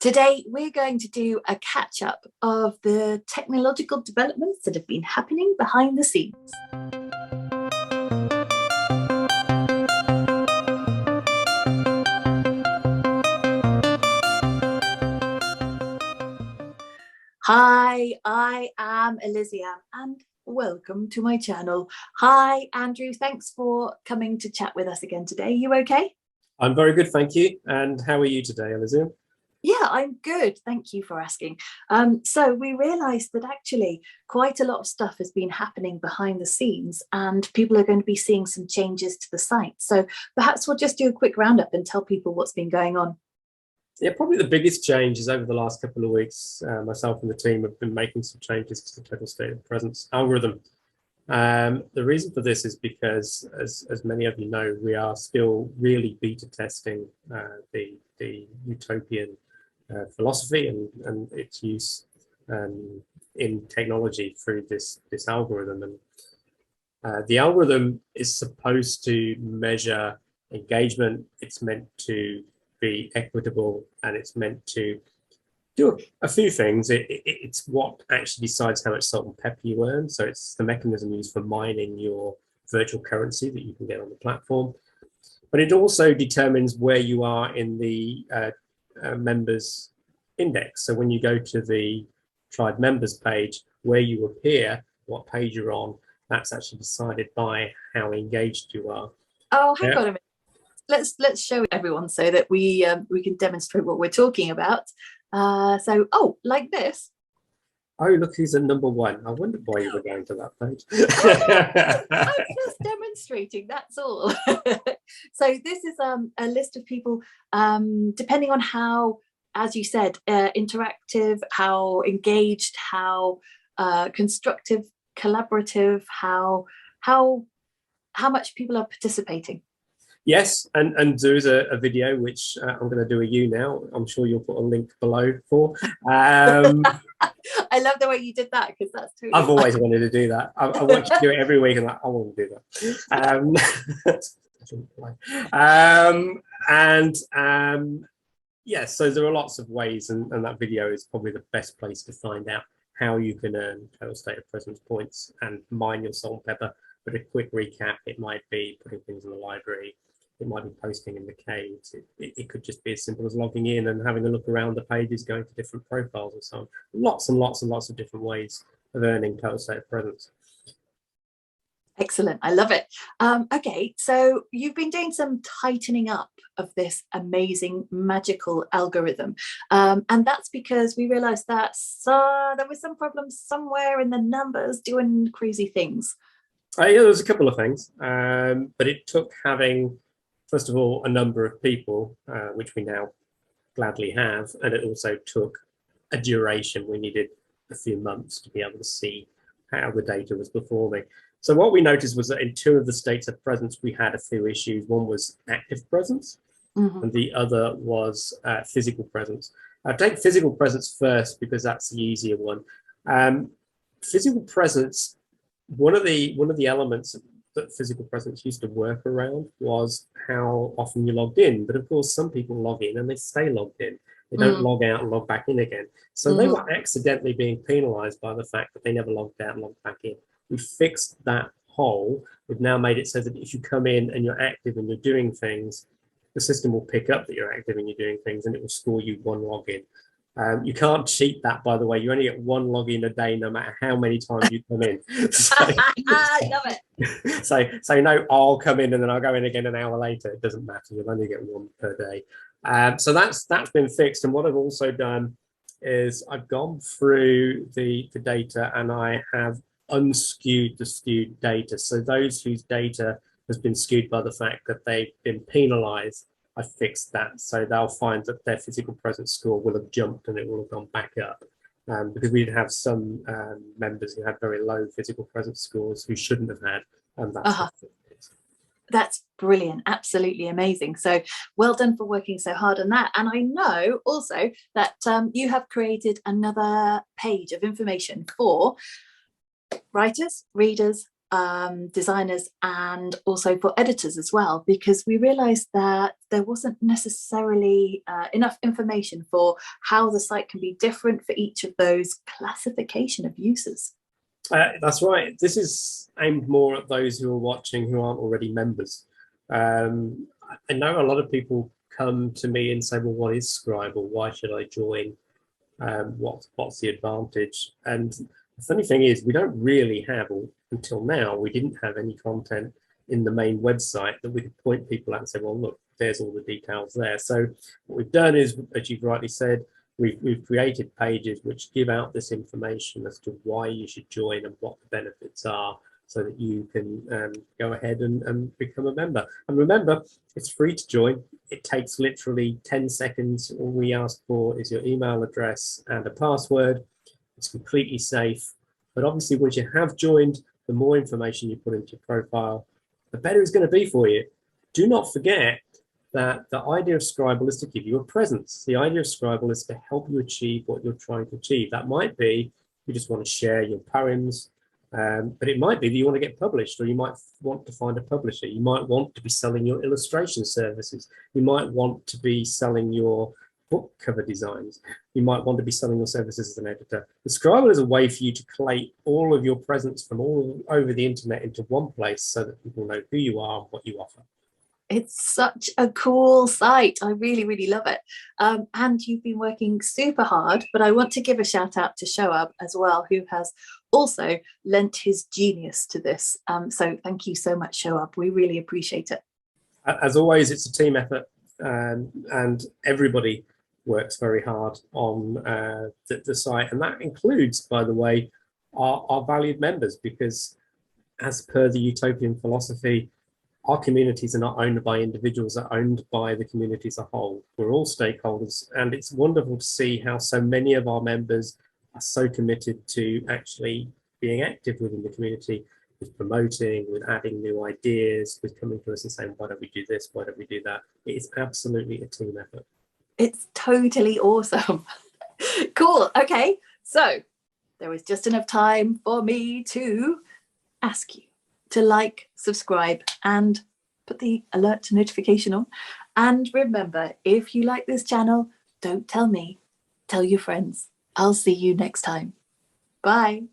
Today, we're going to do a catch-up of the technological developments that have been happening behind the scenes. Hi, I am Eliziam and welcome to my channel. Hi, Andrew. Thanks for coming to chat with us again today. You okay? I'm very good, thank you. And how are you today, Eliziam? Yeah, I'm good. Thank you for asking. So we realized that actually quite a lot of stuff has been happening behind the scenes and people are going to be seeing some changes to the site. So perhaps we'll just do a quick roundup and tell people what's been going on. Yeah, probably the biggest change is over the last couple of weeks, myself and the team have been making some changes to the total state of presence algorithm. The reason for this is because, as many of you know, we are still really beta testing the utopian philosophy and its use in technology through this algorithm. And the algorithm is supposed to measure engagement. It's meant to be equitable, and it's meant to do a few things. It's what actually decides how much salt and pepper you earn. So it's the mechanism used for mining your virtual currency that you can get on the platform. But it also determines where you are in the members index. So when you go to the tried members page, where you appear, what page you're on, that's actually decided by how engaged you are. Oh, hang on a minute. Let's show everyone so that we can demonstrate what we're talking about. Oh, like this. Oh, look who's at number one. I wondered why you were going to that page. I'm just demonstrating, that's all. So this is a list of people, depending on how, as you said, interactive, how engaged, how constructive, collaborative, how much people are participating. Yes, and there is a video which I'm going to do a you now. I'm sure you'll put a link below for. I love the way you did that, because that's totally I've always wanted to do that. I want you to do it every week, and I want to do that. Yes, so there are lots of ways, and that video is probably the best place to find out how you can earn total state of presence points and mine your salt and pepper. But a quick recap, it might be putting things in the library. It might be posting in the caves. It could just be as simple as logging in and having a look around the pages, going to different profiles and so on. Lots and lots and lots of different ways of earning total state of presence. Excellent. I love it. Okay, so you've been doing some tightening up of this amazing magical algorithm. And that's because we realized that there was some problems somewhere in the numbers doing crazy things. Yeah, there's a couple of things, but it took having, first of all, a number of people, which we now gladly have, and it also took a duration. We needed a few months to be able to see how the data was performing. So what we noticed was that in two of the states of presence, we had a few issues. One was active presence, and the other was physical presence. I'll take physical presence first because that's the easier one. Physical presence, one of the elements that physical presence used to work around was how often you logged in. But of course, some people log in and they stay logged in. They don't log out and log back in again. So they were accidentally being penalized by the fact that they never logged out and logged back in. We fixed that hole. We've now made it so that if you come in and you're active and you're doing things, the system will pick up that you're active and you're doing things, and it will score you one login. You can't cheat that, by the way. You only get one login a day, no matter how many times you come in. I love it. So no, I'll come in and then I'll go in again an hour later. It doesn't matter. You'll only get one per day. So that's been fixed. And what I've also done is I've gone through the data and I have unskewed the skewed data. So those whose data has been skewed by the fact that they've been penalized, I fixed that. So they'll find that their physical presence score will have jumped and it will have gone back up. Because we'd have some members who had very low physical presence scores who shouldn't have had, and that's brilliant. Absolutely amazing. So well done for working so hard on that. And I know also that you have created another page of information for writers, readers, designers and also for editors as well, because we realized that there wasn't necessarily enough information for how the site can be different for each of those classification of users. That's right. This is aimed more at those who are watching who aren't already members. I know a lot of people come to me and say, well, what is Scribal? Why should I join? What's the advantage? And the funny thing is, we don't really have, or until now, we didn't have any content in the main website that we could point people at and say, well, look, there's all the details there. So what we've done is, as you've rightly said, we've created pages which give out this information as to why you should join and what the benefits are, so that you can go ahead and become a member. And remember, it's free to join. It takes literally 10 seconds. All we ask for is your email address and a password. It's completely safe. But obviously, once you have joined, the more information you put into your profile, the better it's going to be for you. Do not forget that the idea of Scribal is to give you a presence. The idea of Scribal is to help you achieve what you're trying to achieve. That might be you just want to share your poems, but it might be that you want to get published, or you might want to find a publisher. You might want to be selling your illustration services. You might want to be selling your book cover designs. You might want to be selling your services as an editor. The Scribal is a way for you to collate all of your presence from all over the internet into one place, so that people know who you are and what you offer. It's such a cool site. I really, really love it. And you've been working super hard, but I want to give a shout out to Shoab as well, who has also lent his genius to this. So thank you so much, Shoab. We really appreciate it. As always, it's a team effort, and everybody works very hard on the site. And that includes, by the way, our valued members, because as per the utopian philosophy, our communities are not owned by individuals, they're owned by the community as a whole. We're all stakeholders, and it's wonderful to see how so many of our members are so committed to actually being active within the community, with promoting, with adding new ideas, with coming to us and saying, why don't we do this, why don't we do that? It is absolutely a team effort. It's totally awesome. Cool. Okay, so there was just enough time for me to ask you to like, subscribe, and put the alert notification on. And remember, if you like this channel, don't tell me, tell your friends. I'll see you next time. Bye.